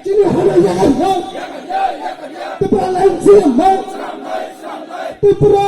Chini hana yakan yo. Tipra lain siam hai. Tipra.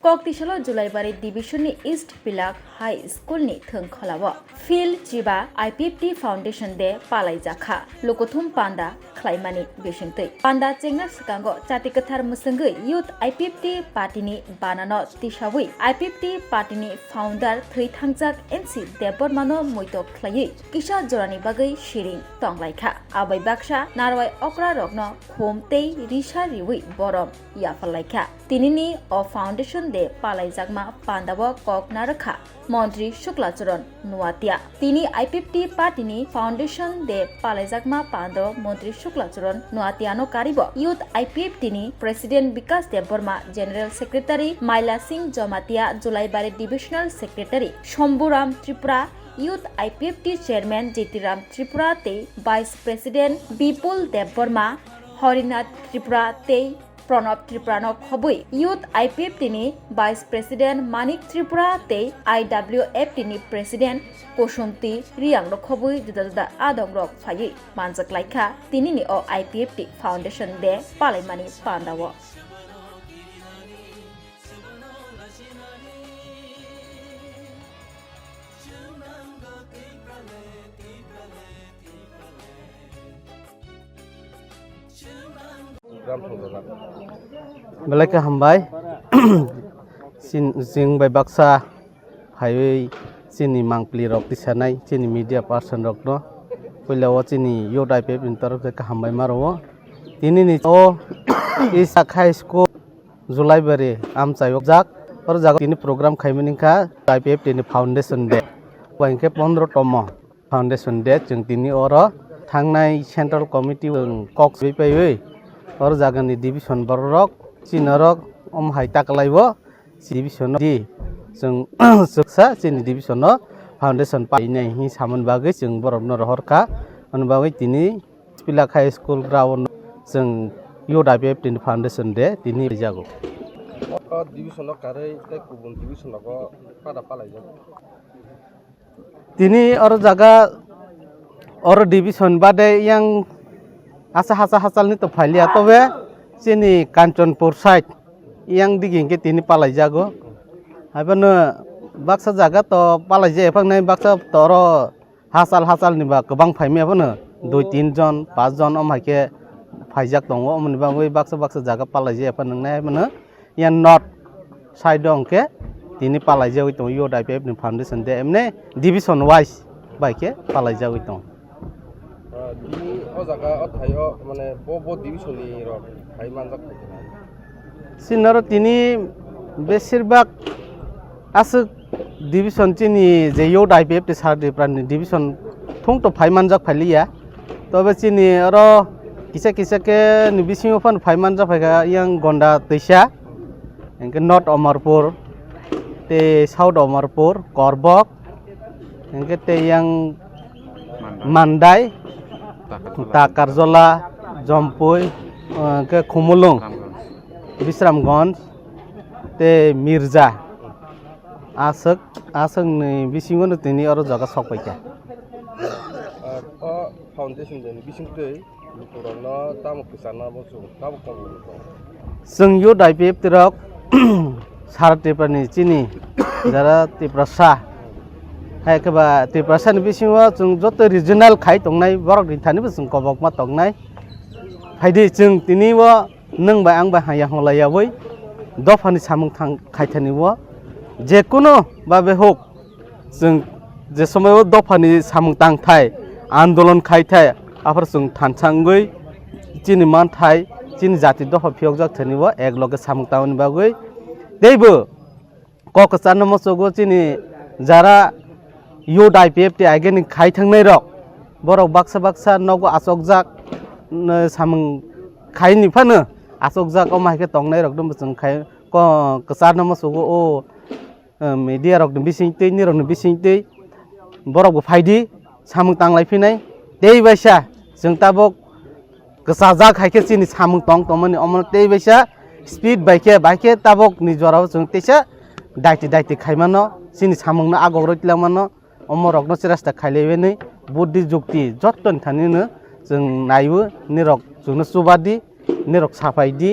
Koktisalo Julaibari Division ni East Pilak High School ni thengkhalawa Phil Jiba IPFT Foundation de palai jakha Lokothum Panda Khlaimani Bishingtei Panda Chengna Sakango Chatikathar Musangui Youth IPFT Party ni Banano Tishawi IPFT Party ni Founder Threi Thangjak MC Debormano Moito Khlai Kisha Jorani Bagai Shiring Tonglaikha Abai Baksha Narwai Okra Rogno Khomtei Risha Riwi Borom Yafalaikha Tinini o Foundation de palai jakma Pandawa Kok Narakha Montri Shuklacharan Nuatia Tini IPFT Party ni Foundation de palai jakma Pando Montri Shuklacharan Nuatiano Karibo Youth IPFT ni President Vikas Deborma General Secretary Maila Singh Jomatia Julaibari Divisional Secretary Shomburam Tripura Youth IPFT Chairman Jetiram Tripura te Vice President Bipul Deborma Horinath Tripura te Pranab Tripurano Khobui Youth IPFT ni Vice President Manik Tripura te IWFT ni President Koshunti Riang Khobui juda adong rok phai manjak laikha tini ni o IPFT Foundation de palaimani pandawo Belai hambai sing by baksa highway sini mangpli rok tisanai sini media person rok no pelawa sini yodai pe pintar ke hambai maro tini ni o isa high school Julai bare am chayok jak or jak tini program khaimani kha IPF tini foundation de wainke 15 tomo foundation de jeng tini oro thangnai central committee kok sui pai or jagani division borok Chinarok hai taklaibo division di jeng suksa chini division foundation painai hi saman bagai jeng borok no rohorka on bagai tini Pilak High School ground jeng yodai tini foundation de tini jago division karai tai kubun division ko pada palai jago tini or jaga or division bade yang asa hasal ni to phalia tobe sini Kanchanpur side yang digingke tini palai jago abano baksa jaga to palai je ephang baksa toro hasal ni ba gobang phaimi abano 2-3 jon 5 jon omhaike phaijak tongo omni ba oi baksa jaga palai je ephang nai abano yan north side ongke tini palai je oi to yodai pe foundation de emne division wise baike palai je oi to ini o jaga o thayo mane bo division ni ro thai manjak sinaro tini beshirbag asuk division chini je yodai pe te sar de pran division thong to phai manjak phaliya tobe chini aro kisa ke ni bising ofan phai manjak phaiga yang gonda teisa engke north Amarpur te south Amarpur Korbok engke te yang Mandai Takarjola Jompoi ke Khumulung Bisramganj te Mirza asuk ni bisingon tini aro jaga sokpaika o foundation den bising tei lukurana tam kisana bosu tam ko sung yodai pe trok sarate pani chini jara tiprasa hai keba tiprasa ni bisingo jung joto regional khai tongnai borok rinthani bu jung kobok ma tongnai phaidi jung tini wo nang ba ang ba haya holaya boi dofani samung thang khaithani wo je kono babe hok jung je somoy dofani samung tang thai आंदोलन खाइथाय offer जों थानसांगै चिनि मान थाय चिनि जाति दफा फियक जाक थनिबो एक लगे सामतावनि बागै दैबो ककसान मसगो चिनि जारा यदai पेपटे आगेनि खाइथांनाय रक बरक बाक्सा नगो आसक जाक सामं खाइनि फानो आसक जाक अमाइके तंनाय रक दम जों खाइ कसान मसगो ओ मीडिया रक बिसिंतै नि रक बिसिंतै बरक फाइदि samung tanglai finai tei baisa jeng tabok kesajak haike chini samung tong tomani omon tei baisa speed baike tabok ni jorao chung teisa daiti khaimano sini samungno agog roitlamano omorokno chirasta khailebeni buddhi jukti jotton thanino chung naibu nirok chungno subadi nirok sapaidi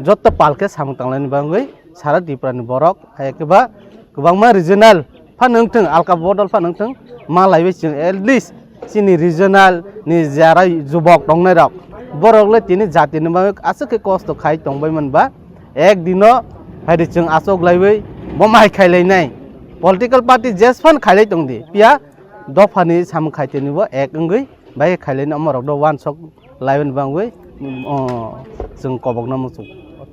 jotto palke samung tanglani bangoi sara diprani borok hayakeba kubangma regional phanungthung alka bodol phanungthung malaibe chung at least sini regional ni jara jubok tongnai rok borokle tini jati ni bangoi asake kosto khai tongbai manba ekdino haidi chung asok laibai bomai khailainai political party jesfan khailai tongdi pia dofani samung khaiteni bo ek ongoi bai khailaini amorok do one sok laiben bangoi chung kobokna muchu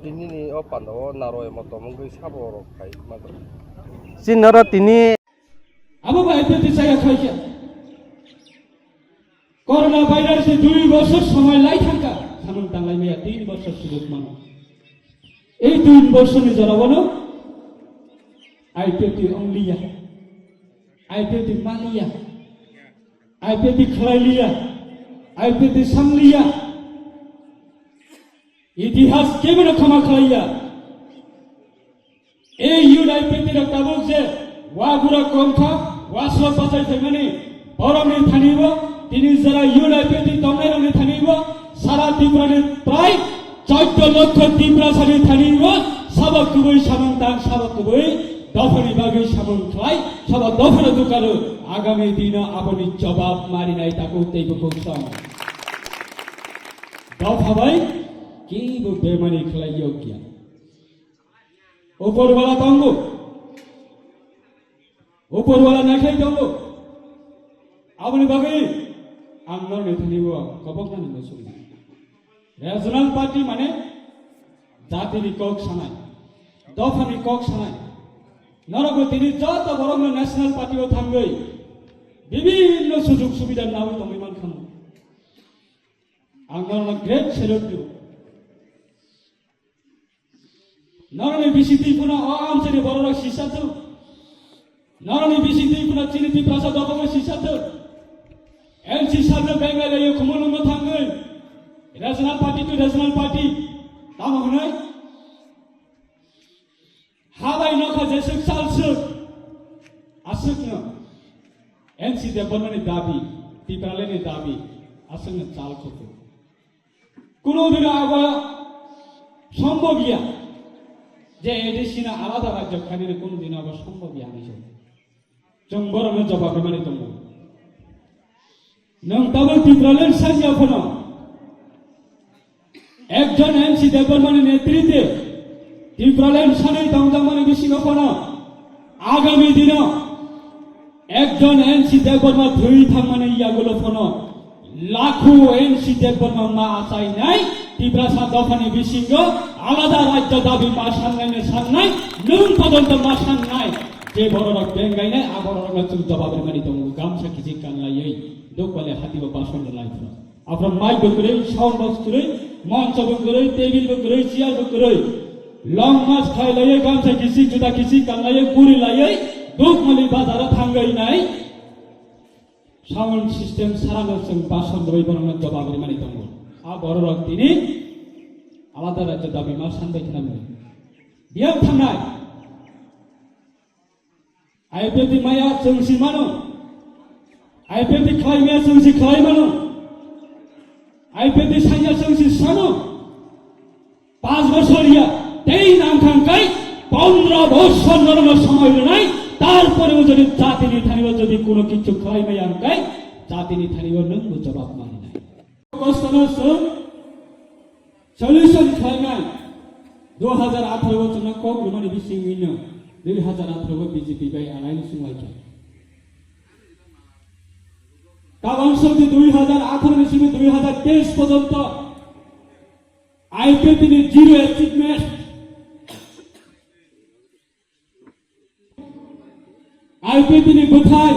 tini ni o pando naroy moto mongoi saboro khai mato sinoro tini abo bai peti saya khaija corona ভাইরাসে 2 বছর সময় লাই থাকা সামন টাঙ্গাই মেয়া 3 বছর সুযোগ মানো এই 3 বছরে যারা বলো আইপিটি অংলিয়া আইপিটি মালিয়া আইপিটি খলাইলিয়া আইপিটি সামলিয়া ইতিহাস কেমন ক্ষমা খাইয়া এই ইউআইপিটি র কাবুক যে ওয়াগুরা কমথা ওয়াসল বাজাই থাইমানে বরমনি থানিব তিনি যারা ইউআইপিটি তংনাইরনি থানিব সারা ত্রিপুরানি প্রায় 14 লক্ষ ত্রিপুরাসানি থানিব সাবকুবই সামন্তাং সাবকুবই দফনি বাগৈ সামন খাই সব দফন দুকালো আগামী দিন আপনি জবাব মারি নাই তাকো তেইব কুসম দফাবাই কি বো বেমানি খলাই যোগ্য উপরওয়ালা তঙ্গ উপরওয়ালা নাখাই তঙ্গ আপনি বাগৈ আমনর নেথানিব কবক না নিব সুনি রেজনাল পার্টি মানে জাতির কক সানাই দফানি কক সানাই নরক তিনি যত বরং ন্যাশনাল পার্টিও থাকবে বিভিন্ন সুযোগ সুবিধা নাও তমিমান খাম আঙ্গন গ্রেট সেলুট টু নরনি বিসিতি পুনা আমসেনি বড় সিসাত নরনি বিসিতি পুনা চিনিতি প্রসাদ দবম সিসাত এলসি সাবলে বেঙ্গালে খুমলুম থাঙ্গে national party to national party তাম হনাই হাবাই নখা যেসক সালসক আসক ন এনসি দেবননি দাবি টিপালেনি দাবি আসক ন চাল কত কোন দিন আগা সম্ভব ইয়া যে এদেশিনা আলাদা রাজ্য খানির কোন দিন আগা সম্ভব ইয়া নিছে जों बरनो जवाब माने दङ नों दाबो टिपालेन साजिया फनो একজন এনসি দেববর্মানের নেতৃত্বে ত্রিপুরাল্যান্ড সানে দমদমানে বিশিঙ্গপন আগামী দিন একজন এনসি দেববর্মা ধুই থামানে ইয়াগুলো ফোন লাখো এনসি দেববর্মা মা আসাই নাই ত্রিপুরা দফানে বিশিঙ্গ আলাদা রাজ্য দাবি মা সামনে সামনাই নুন পর্যন্ত মা সামনাই যে বড় রক বেঙ্গাই নাই আবর রক জবাবের মানি দङ গামছা কিছি কানলাই দোকলে হাতিব বাসন লাইফ আপনার মাইক বকরে সাউন্ড বক্স করে মঞ্চ বকরে টেবিল বকরে চেয়ার বকরে লং মাছ খাই লাইয়ে গামছা কিছি জুতা কিছি কানলাই পুরি লাইয়ে দোকমলি বাজার থাঙ্গাই নাই সাউন্ড সিস্টেম সারানো সং বাসন রই বরং জবাবের মানি দङ আ বড় রক তিনি আলাদা রাজ্য দাবি মা সানবাই থানামে বিয়াম থানায় আইপিটি মায়া চংসি মানো আইপিটি খাইমিয়া চংসি খাই মানো আইপিটি সাইয়া চংসি সানো 5 বছর ইয়া তেই নাম খাঙ্কাই 15 বছর নরম সময় নাই তারপরেও যদি জাতি নিথানিব যদি কোনো কিছু খাইমিয়া আনকাই জাতি নিথানিব নং জবাব মানি নাই কষ্টনস সলিউশন খাইমাই 2018 বছর না কক রুমানি বিসিংইন 2018 বিজেপি বাই আলাইন সুমাইকে কারণ সব 2018 থেকে 2023 পর্যন্ত আইপিটি জিরো অ্যাচিভমেন্ট আইপিটি কোথায়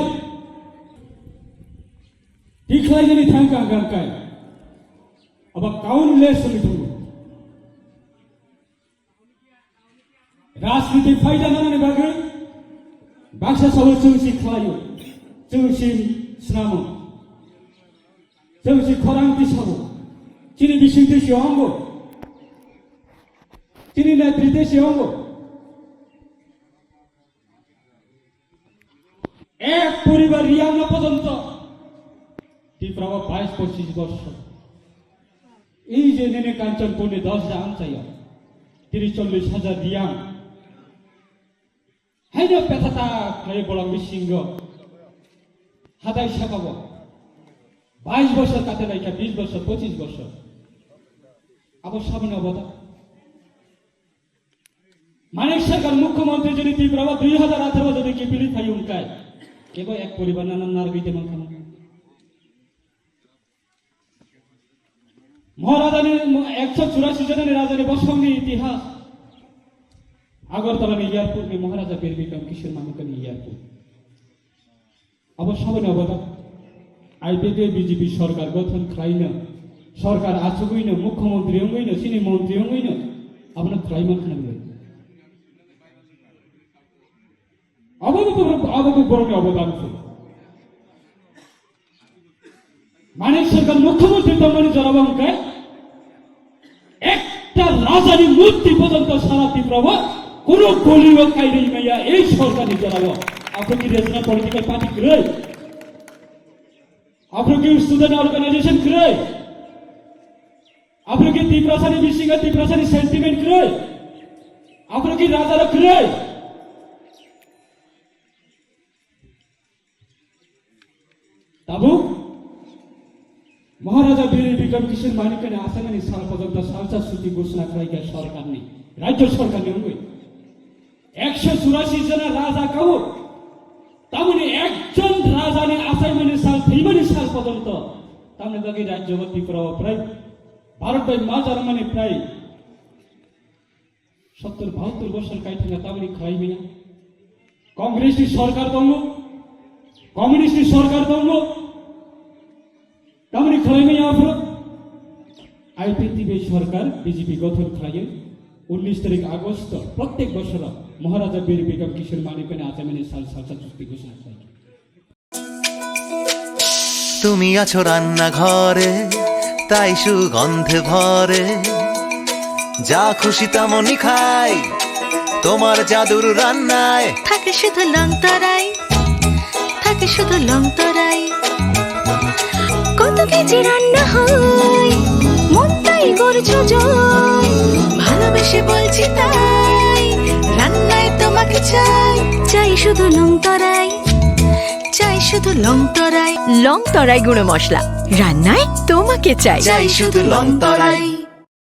দিখলাই জানি থাঙ্কা গানকাই আবার কাউন্টলেস সলিউশন রাজনীতি ফায়দা নামানে বাগে বাক্সা সব চংসি খালাयो চংসি স্নামো চংসি খরাংতি সাবো চিনি বিসিংতি সিংহঙ্গ তিনি নেতৃত্বে সে অঙ্গ এক পরিবার রিয়াং না পর্যন্ত ত্রিপুরা 22-25 বর্ষ এই যে নেনে কাঞ্চন পণ্যে 10 রান চাই 30-40 হাজার রিয়াং হাইনা পেথাতা খাই বলাং সিংহ হাতাই শাখাব 22 বছর কাটে রাখা 20 বছর 25 বছর আবার সামনে অবতা মানিক সরকার মুখ্যমন্ত্রী যদি ত্রিপুরা 2018 যদি কি পিড়ি খাই উনকায় কেবল এক পরিবার নানান নারগিতে মাখানো মহারাজানের 184 জনের রাজানের বসঙ্গী ইতিহাস আগরতলা এয়ারপোর্ট में महाराजा बीर बिक्रम किशोर मानिकन एयरपोर्ट अब सबने अवदा आईपीपी बीजेपी सरकार गठन खालायनो सरकार आसुगैनो मुख्यमंत्री हंगैनो सिनि मंत्री हंगैनो आपना खालायमान खानांगोन अबको बरनि अवदान मानिक सरकार मुख्यमंत्री तमनि जराबंकाय একটা রাজারি মূর্তি পর্যন্ত সারা ত্রিপুরা কোন গলিও কাইরে মাইয়া এই সরকারি জড়াবো আপনি কি রিজনাল পলিটিক্যাল পার্টি করে আপনি কি স্টুডেন্ট অর্গানাইজেশন করে আপনি কি ত্রিপুরাসানি বিশিঙ্গা ত্রিপুরাসানি সেন্টিমেন্ট করে আপনি কি রাজারা করে তাবু महाराजा बीर बिक्रम किशोर मानिकन आसामानि साल पर्यंत सालसा सूची घोषणा खालायग्रा सरकारनि राज्य सरकारनि हंगै 184 जना राजा काउ तामनि एकजन राजानि आसामानि साल थैमानि साल पर्यंत तामनि बागै राज्य त्रिपुरा प्राय भारत माजार माने प्राय 70-72 বছর कायथाङा तामनि खालायबायना कांग्रेसनि सरकार दङ कम्युनिस्टनि सरकार दङ तामनि खालायबाय आफोर आईपीपी सरकार बीजेपी गठन खालायो 19 तारिख আগস্ট प्रत्येक বছর महाराजा बीर बिक्रम किशोर मानिकन आसामानि साल सालसा চুক্তি ঘোষণা করে তুমি আছো রান্না ঘরে তাই সুগন্ধে ভরে যা খুশি তেমনই খাই তোমার জাদুর রান্নায় থাকে শুধু লংতরাই থাকে শুধু লংতরাই কত কেজি রান্না হয় মন তাই করছো জয় ভালোবেসে বলছি তাই রান্নায় তোমাকে চাই চাই শুধু লংতরাই চাই শুধু লংতরাই লংতরাই গুঁড়ো মশলা রান্নায় তোমাকে চাই চাই শুধু লংতরাই।